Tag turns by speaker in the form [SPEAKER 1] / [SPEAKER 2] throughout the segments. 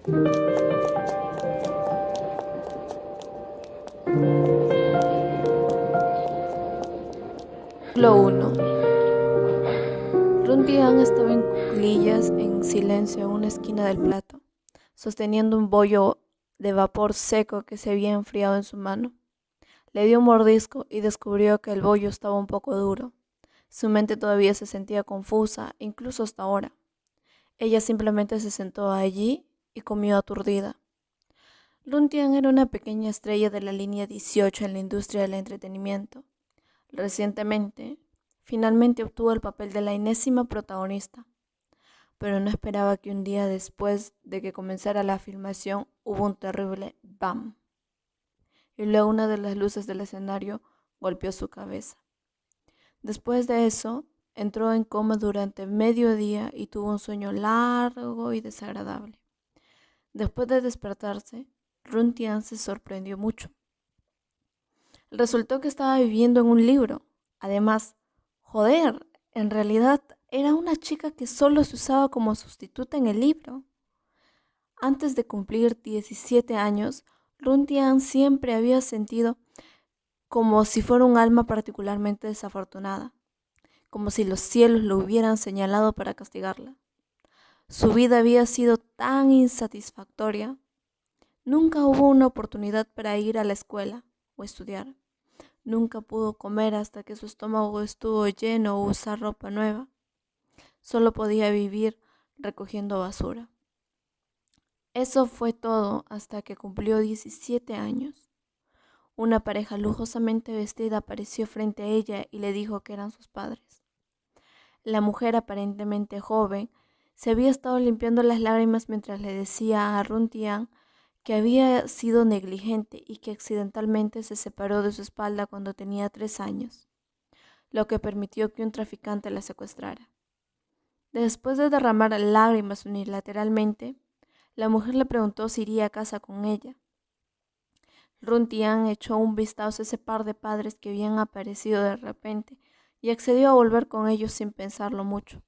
[SPEAKER 1] Lo 1. Runtian estaba en cuclillas, en silencio, en una esquina del plato, sosteniendo un bollo de vapor seco que se había enfriado en su mano. Le dio un mordisco y descubrió que el bollo estaba un poco duro. Su mente todavía se sentía confusa, incluso hasta ahora. Ella simplemente se sentó allí y comió aturdida. Runtian era una pequeña estrella de la línea 18 en la industria del entretenimiento. Recientemente, finalmente obtuvo el papel de la enésima protagonista, pero no esperaba que un día después de que comenzara la filmación hubo un terrible ¡bam! Y luego una de las luces del escenario golpeó su cabeza. Después de eso, entró en coma durante medio día y tuvo un sueño largo y desagradable. Después de despertarse, Runtian se sorprendió mucho. Resultó que estaba viviendo en un libro. Además, joder, en realidad era una chica que solo se usaba como sustituta en el libro. Antes de cumplir 17 años, Runtian siempre había sentido como si fuera un alma particularmente desafortunada, como si los cielos lo hubieran señalado para castigarla. Su vida había sido tan insatisfactoria. Nunca hubo una oportunidad para ir a la escuela o estudiar. Nunca pudo comer hasta que su estómago estuvo lleno o usar ropa nueva. Solo podía vivir recogiendo basura. Eso fue todo hasta que cumplió 17 años. Una pareja lujosamente vestida apareció frente a ella y le dijo que eran sus padres. La mujer, aparentemente joven, se había estado limpiando las lágrimas mientras le decía a Runtian que había sido negligente y que accidentalmente se separó de su espalda cuando tenía 3 años, lo que permitió que un traficante la secuestrara. Después de derramar lágrimas unilateralmente, la mujer le preguntó si iría a casa con ella. Runtian echó un vistazo a ese par de padres que habían aparecido de repente y accedió a volver con ellos sin pensarlo mucho.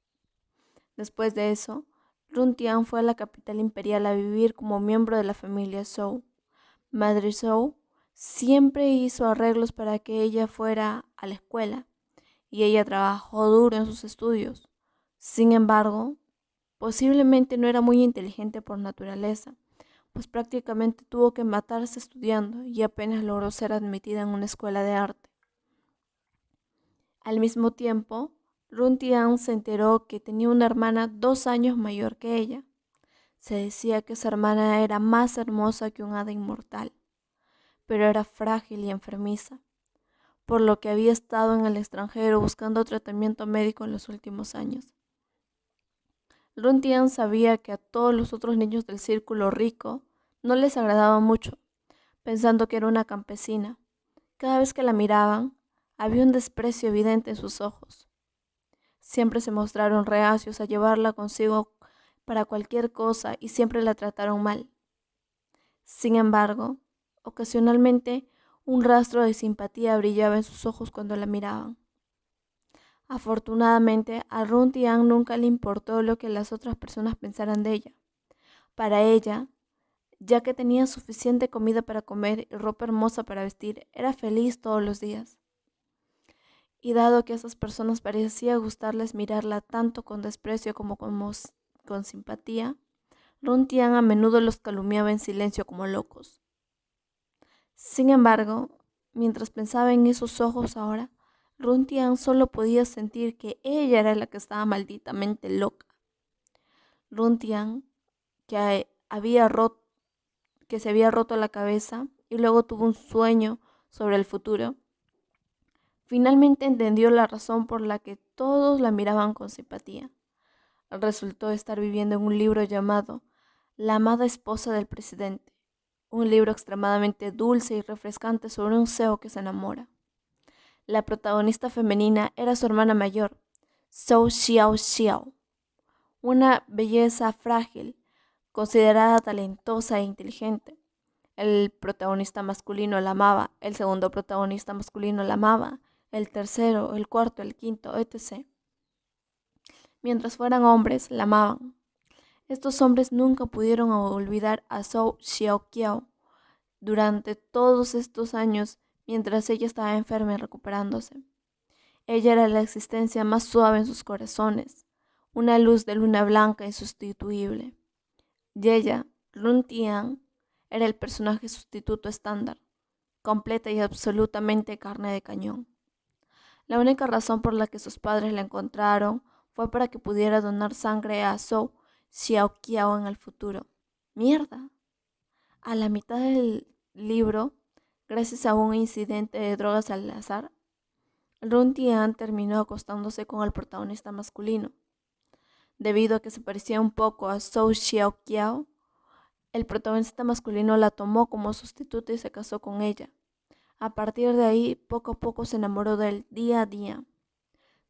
[SPEAKER 1] Después de eso, Runtian fue a la capital imperial a vivir como miembro de la familia Zhou. Madre Zhou siempre hizo arreglos para que ella fuera a la escuela y ella trabajó duro en sus estudios. Sin embargo, posiblemente no era muy inteligente por naturaleza, pues prácticamente tuvo que matarse estudiando y apenas logró ser admitida en una escuela de arte. Al mismo tiempo, Runtian se enteró que tenía una hermana 2 años mayor que ella. Se decía que esa hermana era más hermosa que un hada inmortal, pero era frágil y enfermiza, por lo que había estado en el extranjero buscando tratamiento médico en los últimos años. Runtian sabía que a todos los otros niños del círculo rico no les agradaba mucho, pensando que era una campesina. Cada vez que la miraban, había un desprecio evidente en sus ojos. Siempre se mostraron reacios a llevarla consigo para cualquier cosa y siempre la trataron mal. Sin embargo, ocasionalmente un rastro de simpatía brillaba en sus ojos cuando la miraban. Afortunadamente, a Runtian nunca le importó lo que las otras personas pensaran de ella. Para ella, ya que tenía suficiente comida para comer y ropa hermosa para vestir, era feliz todos los días. Y dado que a esas personas parecía gustarles mirarla tanto con desprecio como con simpatía, Runtian a menudo los calumniaba en silencio como locos. Sin embargo, mientras pensaba en esos ojos ahora, Runtian solo podía sentir que ella era la que estaba malditamente loca. Runtian, había roto, que se había roto la cabeza y luego tuvo un sueño sobre el futuro, finalmente entendió la razón por la que todos la miraban con simpatía. Resultó estar viviendo en un libro llamado La amada esposa del presidente, un libro extremadamente dulce y refrescante sobre un CEO que se enamora. La protagonista femenina era su hermana mayor, Zhou Xiao Xiao, una belleza frágil, considerada talentosa e inteligente. El protagonista masculino la amaba, el segundo protagonista masculino la amaba, el tercero, el cuarto, el quinto, etc. Mientras fueran hombres, la amaban. Estos hombres nunca pudieron olvidar a Zhou Xiaoqiao durante todos estos años mientras ella estaba enferma y recuperándose. Ella era la existencia más suave en sus corazones, una luz de luna blanca insustituible. Y ella, Run Tian, era el personaje sustituto estándar, completa y absolutamente carne de cañón. La única razón por la que sus padres la encontraron fue para que pudiera donar sangre a Zhou Xiaoqiao en el futuro. ¡Mierda! A la mitad del libro, gracias a un incidente de drogas al azar, Run Tian terminó acostándose con el protagonista masculino. Debido a que se parecía un poco a Zhou Xiaoqiao, el protagonista masculino la tomó como sustituta y se casó con ella. A partir de ahí, poco a poco se enamoró de él día a día.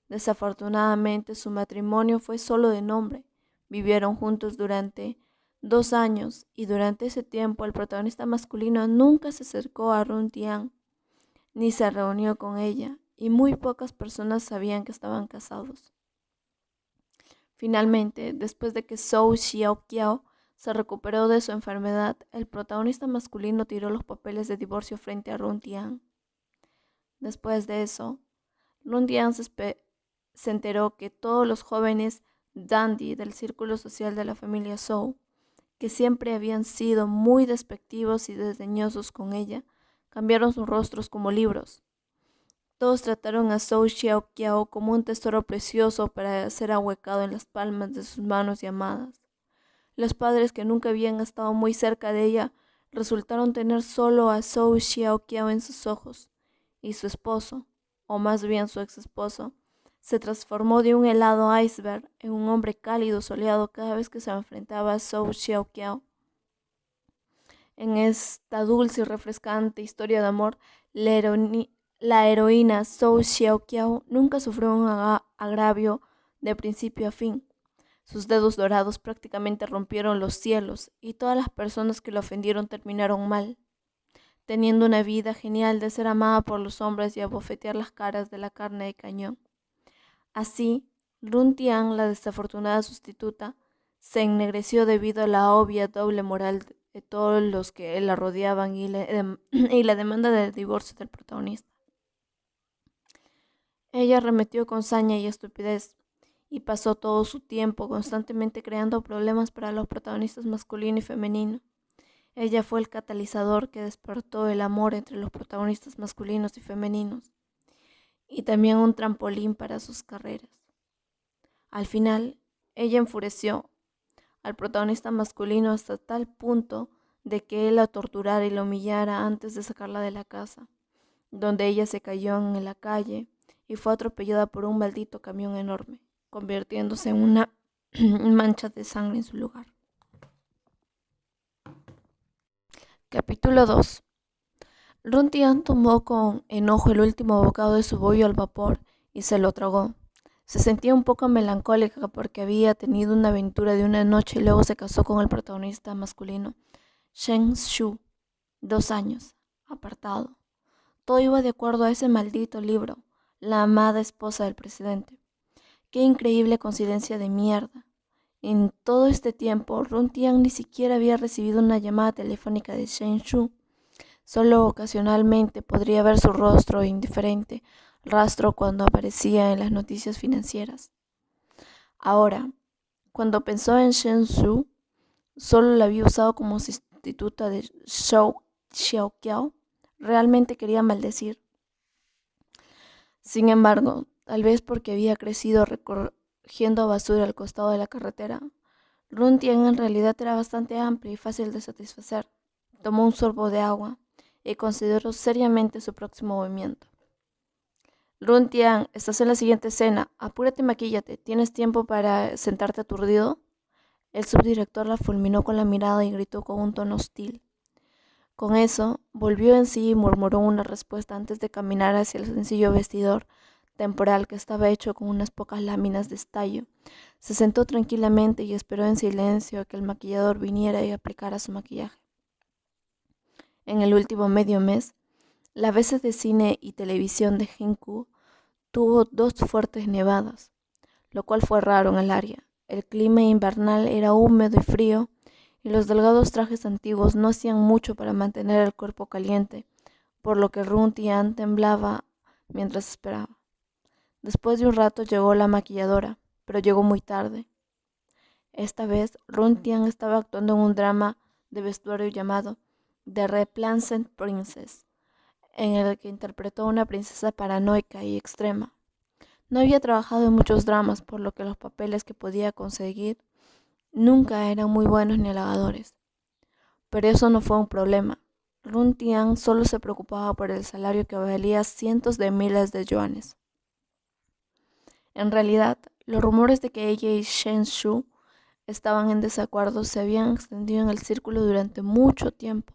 [SPEAKER 1] Desafortunadamente, su matrimonio fue solo de nombre. Vivieron juntos durante 2 años y durante ese tiempo el protagonista masculino nunca se acercó a Run Tian ni se reunió con ella, y muy pocas personas sabían que estaban casados. Finalmente, después de que Zhou Xiaoqiao se recuperó de su enfermedad, el protagonista masculino tiró los papeles de divorcio frente a Run Tian. Después de eso, Run Tian se enteró que todos los jóvenes dandy del círculo social de la familia Zhou, que siempre habían sido muy despectivos y desdeñosos con ella, cambiaron sus rostros como libros. Todos trataron a Zhou Xiaoqiao como un tesoro precioso para ser ahuecado en las palmas de sus manos y amadas. Los padres, que nunca habían estado muy cerca de ella, resultaron tener solo a Zhou Xiaoqiao en sus ojos, y su esposo, o más bien su ex esposo, se transformó de un helado iceberg en un hombre cálido soleado cada vez que se enfrentaba a Zhou Xiaoqiao. En esta dulce y refrescante historia de amor, la heroína Zhou Xiaoqiao nunca sufrió un agravio de principio a fin. Sus dedos dorados prácticamente rompieron los cielos y todas las personas que la ofendieron terminaron mal, teniendo una vida genial de ser amada por los hombres y abofetear las caras de la carne de cañón. Así, Run Tian, la desafortunada sustituta, se ennegreció debido a la obvia doble moral de todos los que la rodeaban y la demanda de divorcio del protagonista. Ella arremetió con saña y estupidez y pasó todo su tiempo constantemente creando problemas para los protagonistas masculino y femenino. Ella fue el catalizador que despertó el amor entre los protagonistas masculinos y femeninos, y también un trampolín para sus carreras. Al final, ella enfureció al protagonista masculino hasta tal punto de que él la torturara y la humillara antes de sacarla de la casa, donde ella se cayó en la calle y fue atropellada por un maldito camión enorme, convirtiéndose en una mancha de sangre en su lugar. Capítulo 2. Run Tian tomó con enojo el último bocado de su bollo al vapor y se lo tragó. Se sentía un poco melancólica porque había tenido una aventura de una noche y luego se casó con el protagonista masculino, Shen Shu, 2 años, apartado. Todo iba de acuerdo a ese maldito libro, la amada esposa del presidente. Qué increíble coincidencia de mierda. En todo este tiempo, Run Tian ni siquiera había recibido una llamada telefónica de Shen Shu. Solo ocasionalmente podría ver su rostro indiferente rastro cuando aparecía en las noticias financieras. Ahora, cuando pensó en Shen Shu, solo la había usado como sustituta de Zhou Xiaoqiao. Realmente quería maldecir. Sin embargo, tal vez porque había crecido recogiendo basura al costado de la carretera, Run Tian en realidad era bastante amplia y fácil de satisfacer. Tomó un sorbo de agua y consideró seriamente su próximo movimiento. Run Tian, estás en la siguiente escena. Apúrate y maquíllate. ¿Tienes tiempo para sentarte aturdido? El subdirector la fulminó con la mirada y gritó con un tono hostil. Con eso, volvió en sí y murmuró una respuesta antes de caminar hacia el sencillo vestidor temporal que estaba hecho con unas pocas láminas de estallo. Se sentó tranquilamente y esperó en silencio a que el maquillador viniera y aplicara su maquillaje. En el último medio mes, la ABC de cine y televisión de Hinku tuvo 2 fuertes nevadas, lo cual fue raro en el área, El clima invernal era húmedo y frío, y los delgados trajes antiguos no hacían mucho para mantener el cuerpo caliente, por lo que Run Tian temblaba mientras esperaba. Después de un rato llegó la maquilladora, pero llegó muy tarde. Esta vez, Run Tian estaba actuando en un drama de vestuario llamado The Replacement Princess, en el que interpretó a una princesa paranoica y extrema. No había trabajado en muchos dramas, por lo que los papeles que podía conseguir nunca eran muy buenos ni halagadores. Pero eso no fue un problema. Run Tian solo se preocupaba por el salario que valía cientos de miles de yuanes. En realidad, los rumores de que ella y Shen Shu estaban en desacuerdo se habían extendido en el círculo durante mucho tiempo,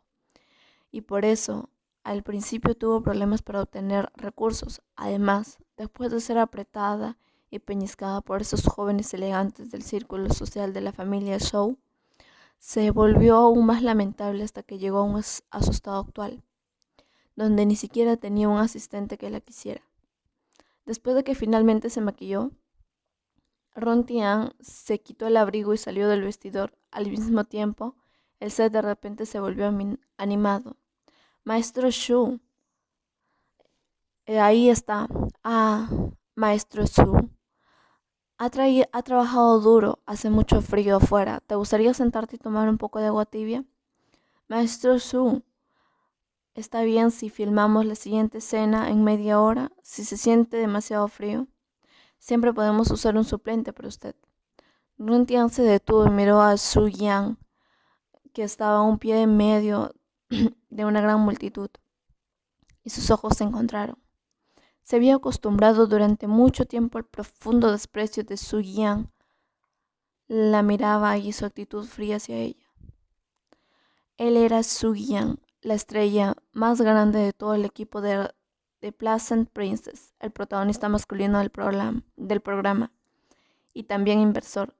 [SPEAKER 1] y por eso al principio tuvo problemas para obtener recursos. Además, después de ser apretada y peñiscada por esos jóvenes elegantes del círculo social de la familia Zhou, se volvió aún más lamentable hasta que llegó a su estado actual, donde ni siquiera tenía un asistente que la quisiera. Después de que finalmente se maquilló, Ron Tian se quitó el abrigo y salió del vestidor. Al mismo tiempo, el set de repente se volvió animado. Maestro Shu, ahí está. Ah, Maestro Shu. Ha trabajado duro, hace mucho frío afuera. ¿Te gustaría sentarte y tomar un poco de agua tibia? Maestro Shu, ¿está bien si filmamos la siguiente escena en media hora? Si se siente demasiado frío, siempre podemos usar un suplente para usted. Run Tian se detuvo y miró a Su Yang, que estaba a un pie en medio de una gran multitud, y sus ojos se encontraron. Se había acostumbrado durante mucho tiempo al profundo desprecio de Su Yang. La miraba y su actitud fría hacia ella. Él era Su Yang, la estrella más grande de todo el equipo de Pleasant Princess, el protagonista masculino del programa y también inversor.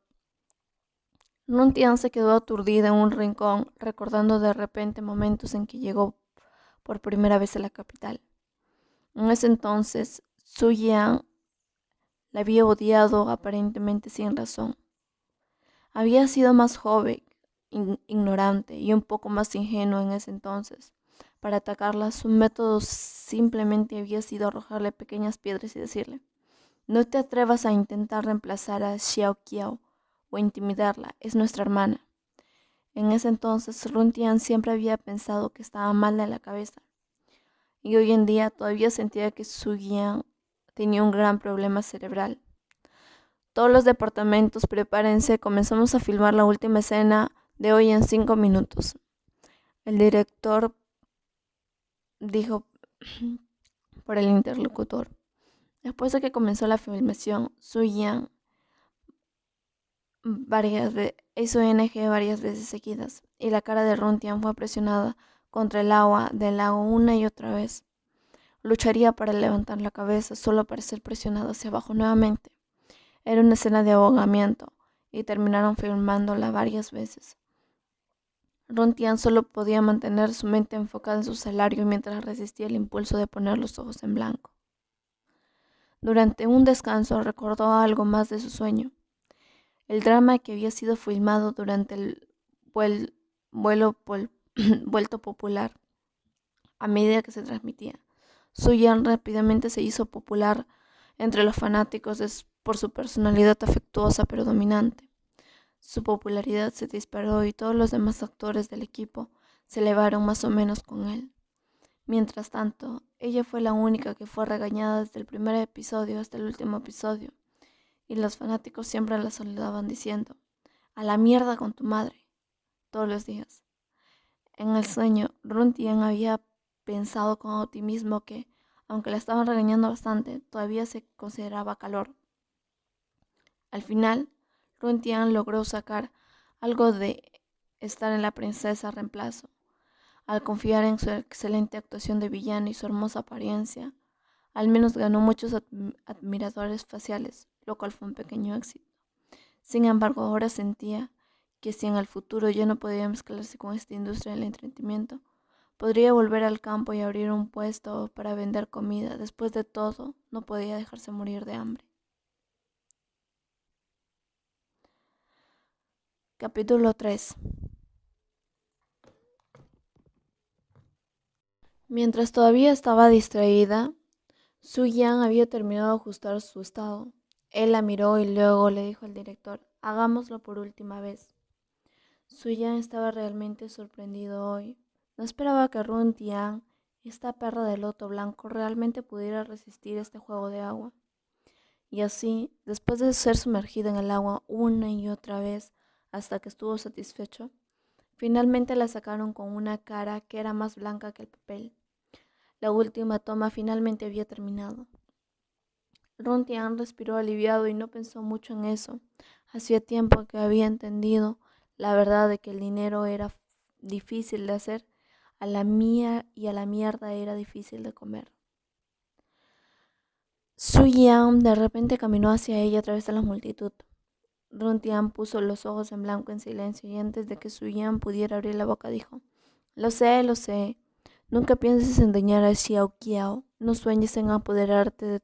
[SPEAKER 1] Run Tian se quedó aturdida en un rincón, recordando de repente momentos en que llegó por primera vez a la capital. En ese entonces, Su Yang la había odiado aparentemente sin razón. Había sido más joven, ignorante y un poco más ingenuo en ese entonces. Para atacarla, su método simplemente había sido arrojarle pequeñas piedras y decirle: no te atrevas a intentar reemplazar a Xiao Qiao o intimidarla, es nuestra hermana. En ese entonces, Run Tian siempre había pensado que estaba mal de la cabeza, y hoy en día todavía sentía que Su Yang tenía un gran problema cerebral. Todos los departamentos, prepárense, comenzamos a filmar la última escena de hoy en 5 minutos. El director dijo por el interlocutor. Después de que comenzó la filmación, Su Yang hizo NG varias veces seguidas, y la cara de Run Tian fue presionada contra el agua del lago una y otra vez. Lucharía para levantar la cabeza solo para ser presionado hacia abajo nuevamente. Era una escena de ahogamiento, y terminaron filmándola varias veces. Run Tian solo podía mantener su mente enfocada en su salario mientras resistía el impulso de poner los ojos en blanco. Durante un descanso recordó algo más de su sueño. El drama que había sido filmado durante el vuelto popular a medida que se transmitía. Su Yang rápidamente se hizo popular entre los fanáticos por su personalidad afectuosa pero dominante. Su popularidad se disparó y todos los demás actores del equipo se elevaron más o menos con él. Mientras tanto, ella fue la única que fue regañada desde el primer episodio hasta el último episodio, y los fanáticos siempre la saludaban diciendo: a la mierda con tu madre, todos los días. En el sueño, Run Tian había pensado con optimismo que, aunque la estaban regañando bastante, todavía se consideraba calor. Al final, Run Tian logró sacar algo de estar en la princesa reemplazo. Al confiar en su excelente actuación de villano y su hermosa apariencia, al menos ganó muchos admiradores faciales, lo cual fue un pequeño éxito. Sin embargo, ahora sentía que si en el futuro ya no podía mezclarse con esta industria del entretenimiento, podría volver al campo y abrir un puesto para vender comida. Después de todo, no podía dejarse morir de hambre. Capítulo 3. Mientras todavía estaba distraída, Su Yan había terminado de ajustar su estado. Él la miró y luego le dijo al director, hagámoslo por última vez. Su Yan estaba realmente sorprendido hoy. No esperaba que Run Tian, esta perra de loto blanco, realmente pudiera resistir este juego de agua. Y así, después de ser sumergido en el agua una y otra vez hasta que estuvo satisfecho, finalmente la sacaron con una cara que era más blanca que el papel. La última toma finalmente había terminado. Run Tian respiró aliviado y no pensó mucho en eso. Hacía tiempo que había entendido la verdad de que el dinero era difícil de hacer, a la mierda era difícil de comer. Su Yan de repente caminó hacia ella a través de la multitud. Run Tian puso los ojos en blanco en silencio y antes de que Su Yan pudiera abrir la boca dijo, lo sé. Nunca pienses en dañar a Xiao Qiao. No sueñes en apoderarte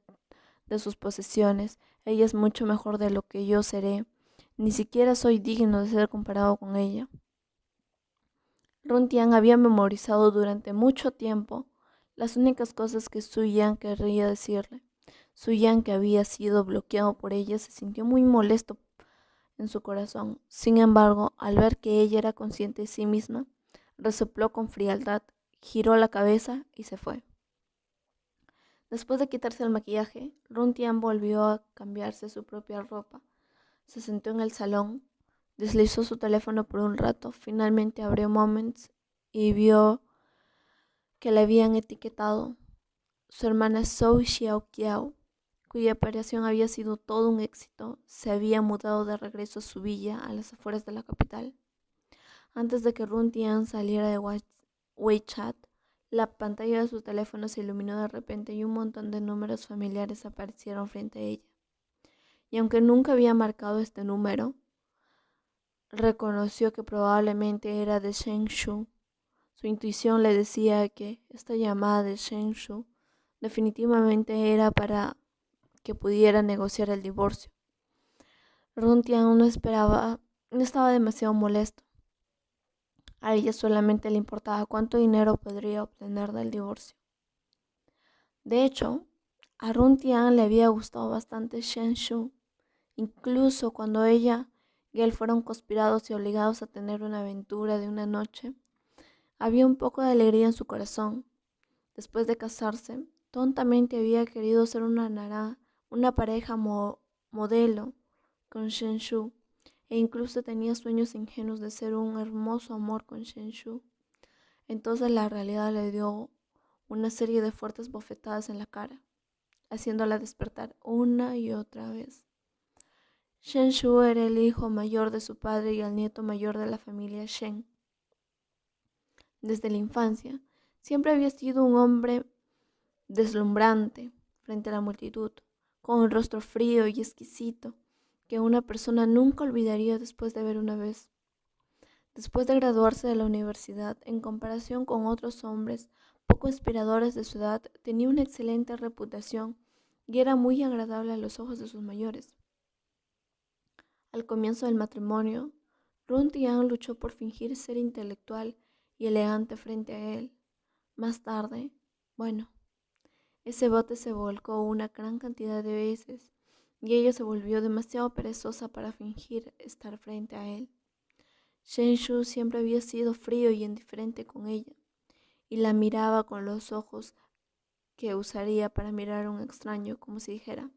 [SPEAKER 1] de sus posesiones. Ella es mucho mejor de lo que yo seré. Ni siquiera soy digno de ser comparado con ella. Run Tian había memorizado durante mucho tiempo las únicas cosas que Su Yan querría decirle. Su Yan, que había sido bloqueado por ella, se sintió muy molesto en su corazón. Sin embargo, al ver que ella era consciente de sí misma, resopló con frialdad, giró la cabeza y se fue. Después de quitarse el maquillaje, Run Tian volvió a cambiarse su propia ropa. Se sentó en el salón, deslizó su teléfono por un rato, finalmente abrió Moments y vio que le habían etiquetado su hermana Zhou Xiaoqiao, cuya operación había sido todo un éxito. Se había mudado de regreso a su villa a las afueras de la capital. Antes de que Run Tian saliera de WeChat, la pantalla de su teléfono se iluminó de repente y un montón de números familiares aparecieron frente a ella. Y aunque nunca había marcado este número, reconoció que probablemente era de Shen Shu. Su intuición le decía que esta llamada de Shen Shu definitivamente era para que pudiera negociar el divorcio. Run Tian no estaba demasiado molesto. A ella solamente le importaba cuánto dinero podría obtener del divorcio. De hecho, a Run Tian le había gustado bastante Shen Shu, incluso cuando ella y él fueron conspirados y obligados a tener una aventura de una noche. Había un poco de alegría en su corazón. Después de casarse, tontamente había querido ser una pareja modelo con Shen Shu, e incluso tenía sueños ingenuos de ser un hermoso amor con Shen Shu. Entonces la realidad le dio una serie de fuertes bofetadas en la cara, haciéndola despertar una y otra vez. Shen Shu era el hijo mayor de su padre y el nieto mayor de la familia Shen. Desde la infancia, siempre había sido un hombre deslumbrante frente a la multitud, con un rostro frío y exquisito que una persona nunca olvidaría después de ver una vez. Después de graduarse de la universidad, en comparación con otros hombres poco inspiradores de su edad, tenía una excelente reputación y era muy agradable a los ojos de sus mayores. Al comienzo del matrimonio, Run Tian luchó por fingir ser intelectual y elegante frente a él. Más tarde, ese bote se volcó una gran cantidad de veces y ella se volvió demasiado perezosa para fingir estar frente a él. Shen Shu siempre había sido frío y indiferente con ella y la miraba con los ojos que usaría para mirar a un extraño, como si dijera: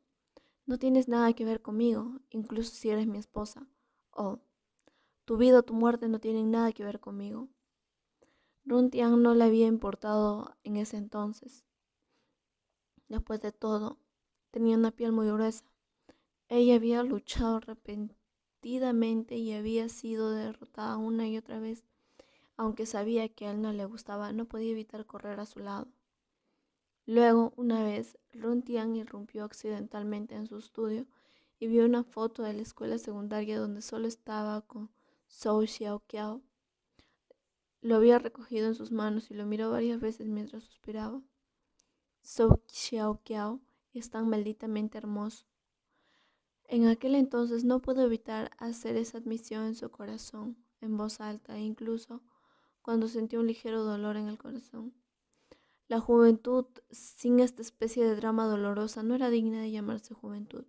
[SPEAKER 1] no tienes nada que ver conmigo, incluso si eres mi esposa. O tu vida o tu muerte no tienen nada que ver conmigo. Run Tian no le había importado en ese entonces. Después de todo, tenía una piel muy gruesa. Ella había luchado repentinamente y había sido derrotada una y otra vez. Aunque sabía que a él no le gustaba, no podía evitar correr a su lado. Luego, una vez, Run Tian irrumpió accidentalmente en su estudio y vio una foto de la escuela secundaria donde solo estaba con Zhou Xiaoqiao. Lo había recogido en sus manos y lo miró varias veces mientras suspiraba. Zhou Xiaoqiao es tan malditamente hermoso. En aquel entonces no pudo evitar hacer esa admisión en su corazón, en voz alta, e incluso cuando sintió un ligero dolor en el corazón. La juventud sin esta especie de drama dolorosa no era digna de llamarse juventud.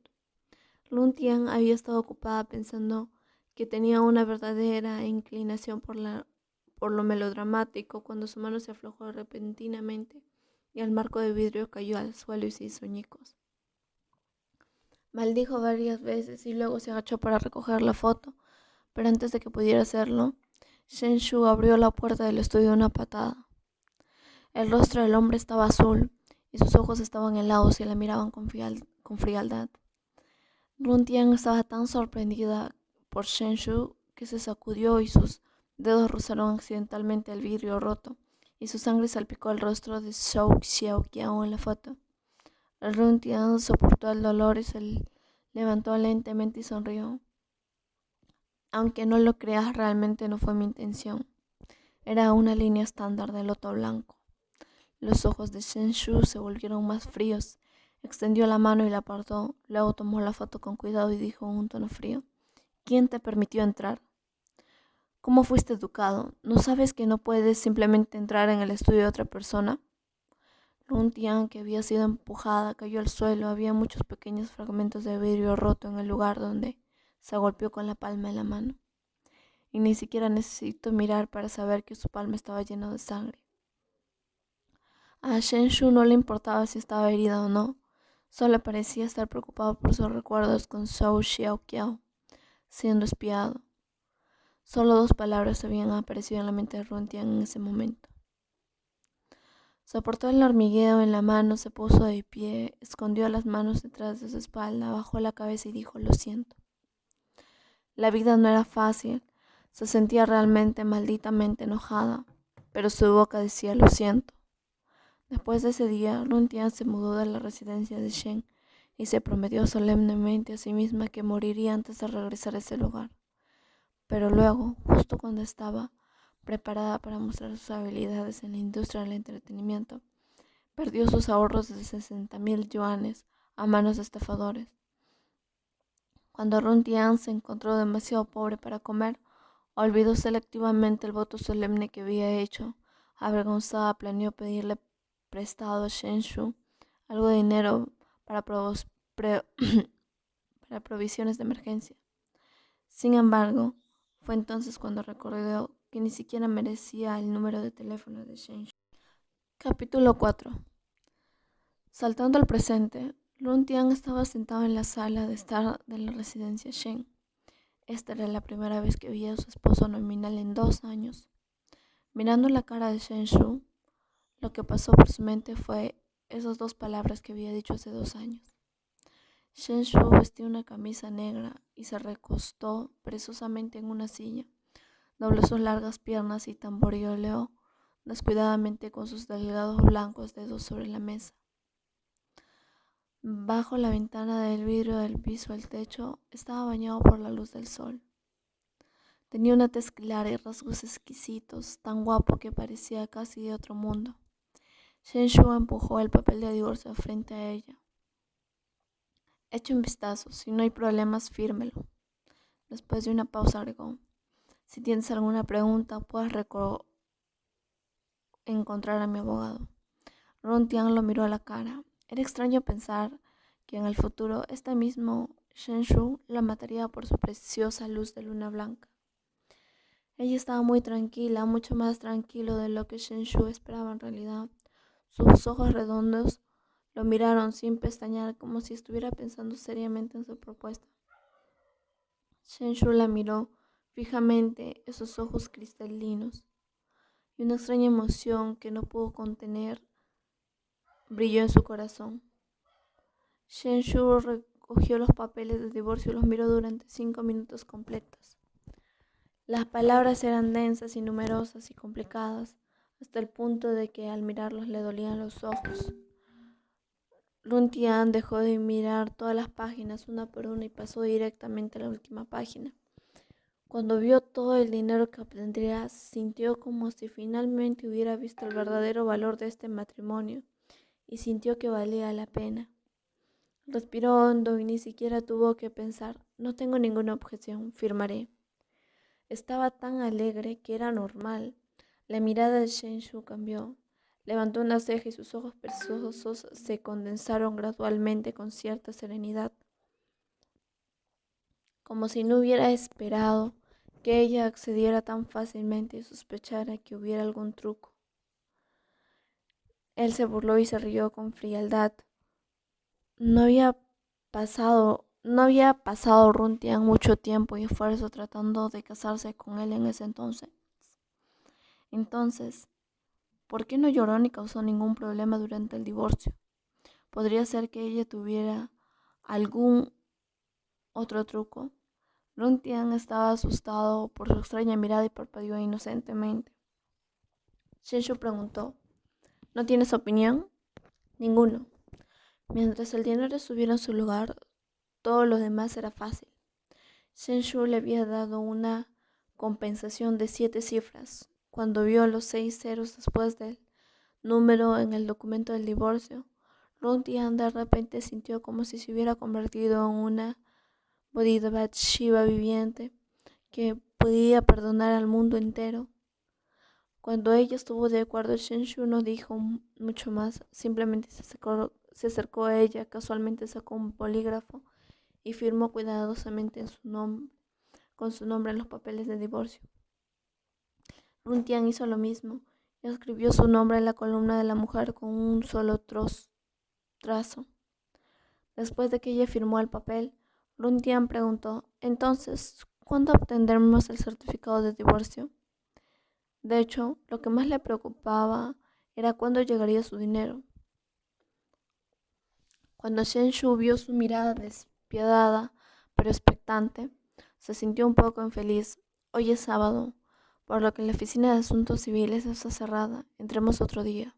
[SPEAKER 1] Lun Tian había estado ocupada pensando que tenía una verdadera inclinación por lo melodramático cuando su mano se aflojó repentinamente y el marco de vidrio cayó al suelo y se hizo añicos. Maldijo varias veces y luego se agachó para recoger la foto, pero antes de que pudiera hacerlo, Shen Shu abrió la puerta del estudio de una patada. El rostro del hombre estaba azul y sus ojos estaban helados y la miraban con frialdad. Lun Tian estaba tan sorprendida por Shen Shu que se sacudió y sus dedos rozaron accidentalmente el vidrio roto y su sangre salpicó el rostro de Zhou Xiaoqiao en la foto. Lun Tian soportó el dolor y se levantó lentamente y sonrió. Aunque no lo creas, realmente no fue mi intención. Era una línea estándar de loto blanco. Los ojos de Shen Shu se volvieron más fríos. Extendió la mano y la apartó. Luego tomó la foto con cuidado y dijo en un tono frío: ¿Quién te permitió entrar? ¿Cómo fuiste educado? ¿No sabes que no puedes simplemente entrar en el estudio de otra persona? Lun Tian, que había sido empujada, cayó al suelo. Había muchos pequeños fragmentos de vidrio roto en el lugar donde se golpeó con la palma de la mano. Y ni siquiera necesitó mirar para saber que su palma estaba llena de sangre. A Shen Shu no le importaba si estaba herida o no, solo parecía estar preocupado por sus recuerdos con Zhou Xiaoqiao siendo espiado. Solo 2 palabras habían aparecido en la mente de Lun Tian en ese momento. Soportó el hormigueo en la mano, se puso de pie, escondió las manos detrás de su espalda, bajó la cabeza y dijo: lo siento. La vida no era fácil, se sentía realmente malditamente enojada, pero su boca decía: lo siento. Después de ese día, Lun Tian se mudó de la residencia de Shen y se prometió solemnemente a sí misma que moriría antes de regresar a ese lugar. Pero luego, justo cuando estaba preparada para mostrar sus habilidades en la industria del entretenimiento, perdió sus ahorros de 60,000 yuanes a manos de estafadores. Cuando Lun Tian se encontró demasiado pobre para comer, olvidó selectivamente el voto solemne que había hecho. Avergonzada, planeó pedirle prestado a Shen Shu algo de dinero para provisiones de emergencia. Sin embargo, fue entonces cuando recordó que ni siquiera merecía el número de teléfono de Shen Shu. Capítulo 4. Saltando al presente, Lun Tian estaba sentado en la sala de estar de la residencia Shen. Esta era la primera vez que veía a su esposo nominal en 2 años. Mirando la cara de Shen Shu, lo que pasó por su mente fue esas 2 palabras que había dicho hace 2 años. Shen Shu vestía una camisa negra y se recostó perezosamente en una silla. Dobló sus largas piernas y tamboreó descuidadamente con sus delgados blancos dedos sobre la mesa. Bajo la ventana del vidrio del piso el techo estaba bañado por la luz del sol. Tenía una tez clara y rasgos exquisitos, tan guapo que parecía casi de otro mundo. Shen Shu empujó el papel de divorcio frente a ella. Eche un vistazo, si no hay problemas, fírmelo. Después de una pausa agregó: si tienes alguna pregunta, puedes encontrar a mi abogado. Lun Tian lo miró a la cara. Era extraño pensar que en el futuro este mismo Shen Shu la mataría por su preciosa luz de luna blanca. Ella estaba muy tranquila, mucho más tranquilo de lo que Shen Shu esperaba en realidad. Sus ojos redondos lo miraron sin pestañear, como si estuviera pensando seriamente en su propuesta. Shen Shu la miró fijamente, esos ojos cristalinos, y una extraña emoción que no pudo contener brilló en su corazón. Shen Shu recogió los papeles de divorcio y los miró durante 5 minutos completos. Las palabras eran densas y numerosas y complicadas, hasta el punto de que al mirarlos le dolían los ojos. Lun Tian dejó de mirar todas las páginas una por una y pasó directamente a la última página. Cuando vio todo el dinero que obtendría, sintió como si finalmente hubiera visto el verdadero valor de este matrimonio y sintió que valía la pena. Respiró hondo y ni siquiera tuvo que pensar. No tengo ninguna objeción, firmaré. Estaba tan alegre que era normal. La mirada de Shenshu cambió. Levantó una ceja y sus ojos preciosos se condensaron gradualmente con cierta serenidad, como si no hubiera esperado que ella accediera tan fácilmente y sospechara que hubiera algún truco. Él se burló y se rió con frialdad. No había pasado Runtian mucho tiempo y esfuerzo tratando de casarse con él en ese entonces. Entonces, ¿por qué no lloró ni causó ningún problema durante el divorcio? Podría ser que ella tuviera algún otro truco. Runtian estaba asustado por su extraña mirada y parpadeó inocentemente. Shenshu preguntó, ¿no tienes opinión? Ninguno. Mientras el dinero estuviera en su lugar, todo lo demás era fácil. Shenshu le había dado una compensación de 7 cifras. Cuando vio los 6 ceros después del número en el documento del divorcio, Runtian de repente sintió como si se hubiera convertido en una Bodhisattva Shiva viviente que podía perdonar al mundo entero. Cuando ella estuvo de acuerdo, Shenshu no dijo mucho más, simplemente se acercó a ella, casualmente sacó un bolígrafo y firmó cuidadosamente con su nombre en los papeles de divorcio. Runtian hizo lo mismo y escribió su nombre en la columna de la mujer con un solo trazo. Después de que ella firmó el papel, Runtian preguntó, entonces, ¿cuándo obtendremos el certificado de divorcio? De hecho, lo que más le preocupaba era cuándo llegaría su dinero. Cuando Shenshu vio su mirada despiadada pero expectante, se sintió un poco infeliz. Hoy es sábado, por lo que la oficina de asuntos civiles está cerrada. Entremos otro día.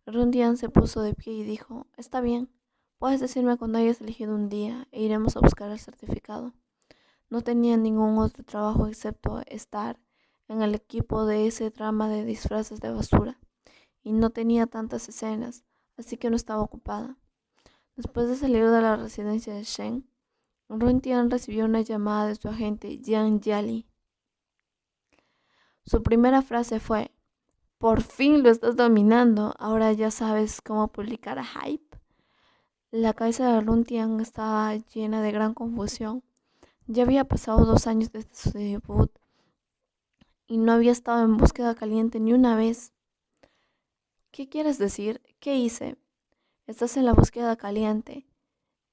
[SPEAKER 1] Runtian se puso de pie y dijo, está bien, puedes decirme cuando hayas elegido un día e iremos a buscar el certificado. No tenía ningún otro trabajo excepto estar en el equipo de ese drama de disfraces de basura, y no tenía tantas escenas, así que no estaba ocupada. Después de salir de la residencia de Shen, Runtian recibió una llamada de su agente Jiang Yali. Su primera frase fue, por fin lo estás dominando, ahora ya sabes cómo publicar a hype. La cabeza de Runtian estaba llena de gran confusión. Ya había pasado 2 años desde su debut y no había estado en búsqueda caliente ni una vez. ¿Qué quieres decir? ¿Qué hice? Estás en la búsqueda caliente.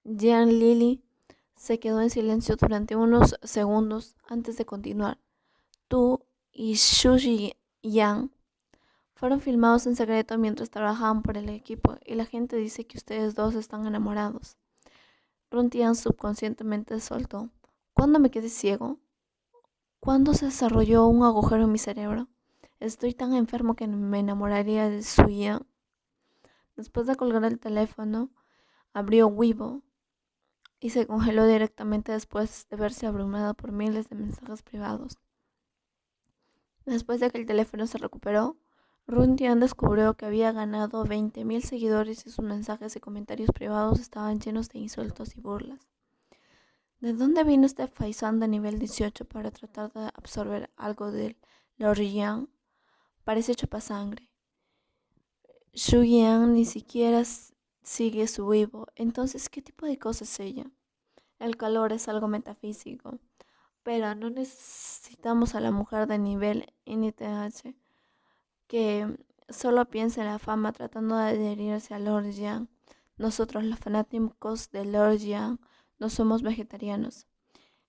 [SPEAKER 1] Jiang Lili se quedó en silencio durante unos segundos antes de continuar. Tú y Xu Yang fueron filmados en secreto mientras trabajaban por el equipo y la gente dice que ustedes dos están enamorados. Runtian subconscientemente soltó. ¿Cuándo me quedé ciego? ¿Cuándo se desarrolló un agujero en mi cerebro? Estoy tan enfermo que me enamoraría de Su Yang. Después de colgar el teléfono, abrió Weibo y se congeló directamente después de verse abrumada por miles de mensajes privados. Después de que el teléfono se recuperó, Runtian descubrió que había ganado 20.000 seguidores y sus mensajes y comentarios privados estaban llenos de insultos y burlas. ¿De dónde vino este faisán de nivel 18 para tratar de absorber algo del Lord Yang? Parece chupasangre. Xu Yan ni siquiera sigue su vivo. Entonces, ¿qué tipo de cosa es ella? El calor es algo metafísico, pero no necesitamos a la mujer de nivel NTH que solo piensa en la fama tratando de adherirse a Lord Yang. Nosotros, los fanáticos de Lord Yang, no somos vegetarianos.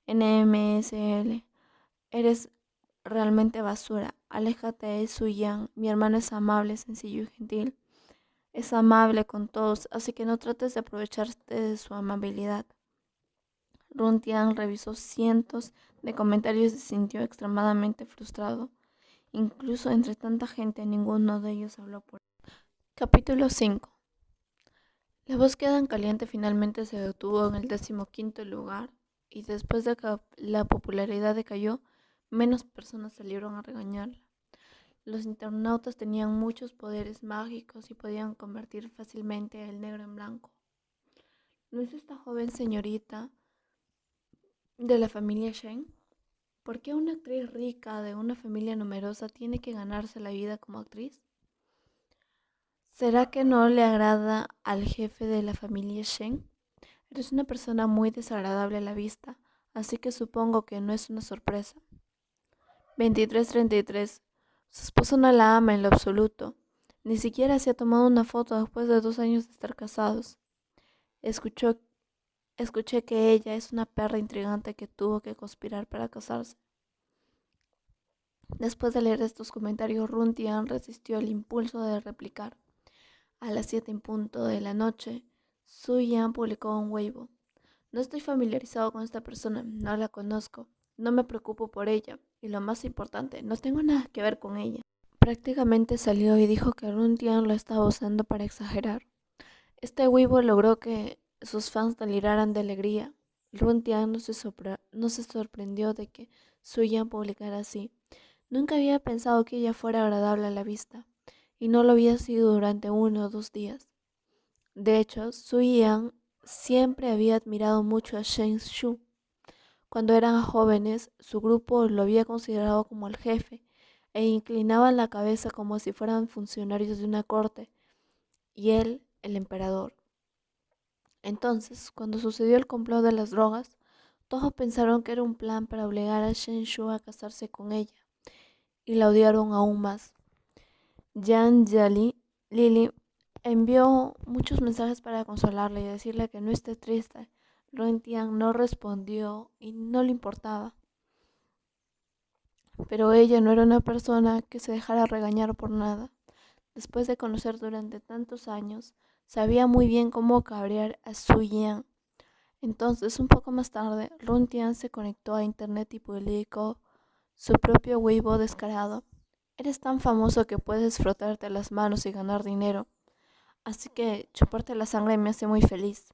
[SPEAKER 1] NMSL, eres realmente basura. Aléjate de Su Yang. Mi hermano es amable, sencillo y gentil. Es amable con todos, así que no trates de aprovecharte de su amabilidad. Runtian revisó cientos de comentarios y se sintió extremadamente frustrado. Incluso entre tanta gente, ninguno de ellos habló por él. Capítulo 5. La búsqueda en caliente finalmente se detuvo en el 15º lugar y después de que la popularidad decayó, menos personas salieron a regañarla. Los internautas tenían muchos poderes mágicos y podían convertir fácilmente el negro en blanco. ¿No es esta joven señorita de la familia Shen? ¿Por qué una actriz rica de una familia numerosa tiene que ganarse la vida como actriz? ¿Será que no le agrada al jefe de la familia Shen? Eres una persona muy desagradable a la vista, así que supongo que no es una sorpresa. 2333. Su esposo no la ama en lo absoluto. Ni siquiera se ha tomado una foto después de 2 años de estar casados. Escuchó, escuché que ella es una perra intrigante que tuvo que conspirar para casarse. Después de leer estos comentarios, Runtian resistió el impulso de replicar. A las 7 en punto de la noche, Su Yan publicó un Weibo. No estoy familiarizado con esta persona, no la conozco, no me preocupo por ella y lo más importante, no tengo nada que ver con ella. Prácticamente salió y dijo que Runtian lo estaba usando para exagerar. Este Weibo logró que sus fans deliraran de alegría. Runtian no se sorprendió de que Su Yan publicara así. Nunca había pensado que ella fuera agradable a la vista, y no lo había sido durante 1 o 2 días. De hecho, Su Yan siempre había admirado mucho a Shen Shu. Cuando eran jóvenes, su grupo lo había considerado como el jefe, e inclinaban la cabeza como si fueran funcionarios de una corte, y él, el emperador. Entonces, cuando sucedió el complot de las drogas, todos pensaron que era un plan para obligar a Shen Shu a casarse con ella, y la odiaron aún más. Lili envió muchos mensajes para consolarla y decirle que no esté triste. Tian no respondió y no le importaba. Pero ella no era una persona que se dejara regañar por nada. Después de conocer durante tantos años, sabía muy bien cómo cabrear a Su Yan. Entonces, un poco más tarde, Tian se conectó a internet y publicó su propio Weibo descarado. Eres tan famoso que puedes frotarte las manos y ganar dinero, así que chuparte la sangre me hace muy feliz.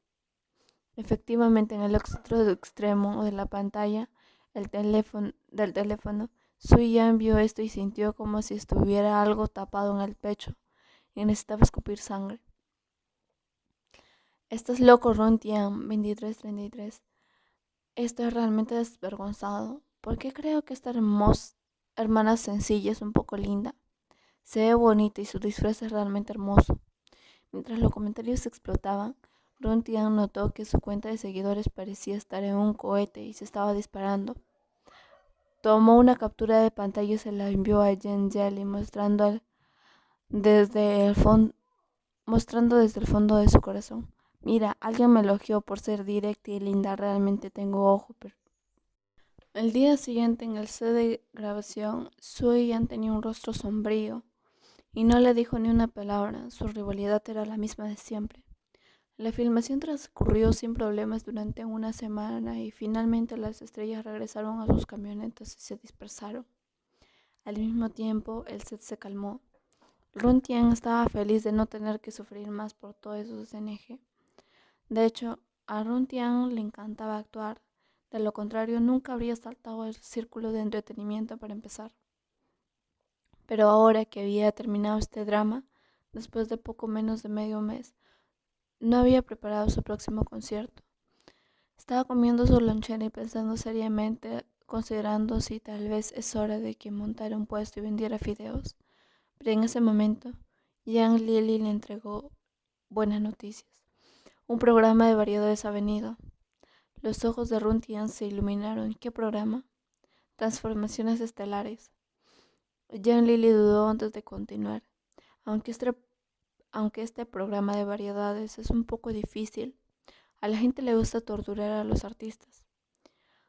[SPEAKER 1] Efectivamente, en el otro extremo de la pantalla del teléfono, Sui Yan vio esto y sintió como si estuviera algo tapado en el pecho y necesitaba escupir sangre. Estás loco, Tian 2333. Estoy realmente desvergonzado, porque creo que esta hermosa hermana sencilla es un poco linda. Se ve bonita y su disfraz es realmente hermoso. Mientras los comentarios explotaban, Tian notó que su cuenta de seguidores parecía estar en un cohete y se estaba disparando. Tomó una captura de pantalla y se la envió a Jen Jelly mostrando desde el fondo de su corazón. Mira, alguien me elogió por ser directa y linda, realmente tengo ojo. El día siguiente en el set de grabación, Sui Yan tenía un rostro sombrío y no le dijo ni una palabra, su rivalidad era la misma de siempre. La filmación transcurrió sin problemas durante una semana y finalmente las estrellas regresaron a sus camionetas y se dispersaron. Al mismo tiempo, el set se calmó. Tian estaba feliz de no tener que sufrir más por todo eso de CNG. De hecho, a Tian le encantaba actuar. De lo contrario, nunca habría saltado el círculo de entretenimiento para empezar. Pero ahora que había terminado este drama, después de poco menos de medio mes, no había preparado su próximo concierto. Estaba comiendo su lonchera y pensando seriamente, considerando si tal vez es hora de que montara un puesto y vendiera fideos. Pero en ese momento, Yang Lili le entregó buenas noticias. Un programa de variedades ha venido. Los ojos de Tian se iluminaron. ¿Qué programa? Transformaciones estelares. Yang Lili dudó antes de continuar. Aunque este programa de variedades es un poco difícil, a la gente le gusta torturar a los artistas.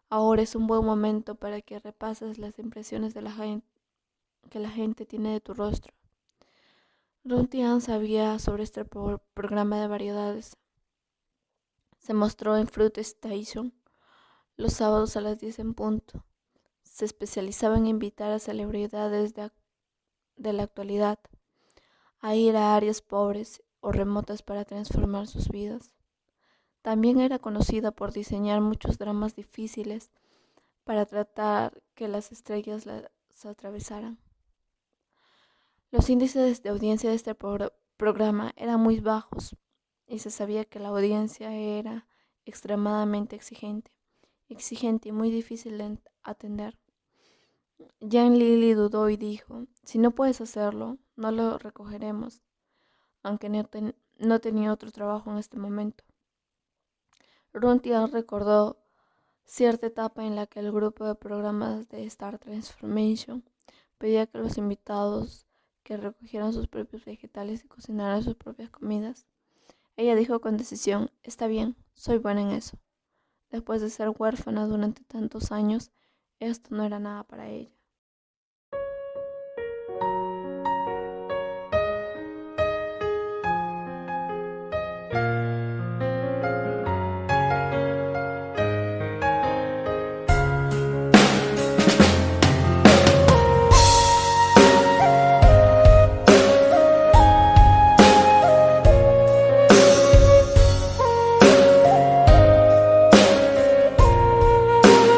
[SPEAKER 1] Ahora es un buen momento para que repases las impresiones de que la gente tiene de tu rostro. Tian sabía sobre este programa de variedades. Se mostró en Fruit Station los sábados a las 10 en punto. Se especializaba en invitar a celebridades de la actualidad a ir a áreas pobres o remotas para transformar sus vidas. También era conocida por diseñar muchos dramas difíciles para tratar que las estrellas las atravesaran. Los índices de audiencia de este programa eran muy bajos y se sabía que la audiencia era extremadamente exigente y muy difícil de atender. Jan Lily dudó y dijo, si no puedes hacerlo, no lo recogeremos, aunque no tenía otro trabajo en este momento. Runtian recordó cierta etapa en la que el grupo de programas de Star Transformation pedía que los invitados que recogieran sus propios vegetales y cocinaran sus propias comidas. Ella dijo con decisión, está bien, soy buena en eso. Después de ser huérfana durante tantos años, esto no era nada para ella.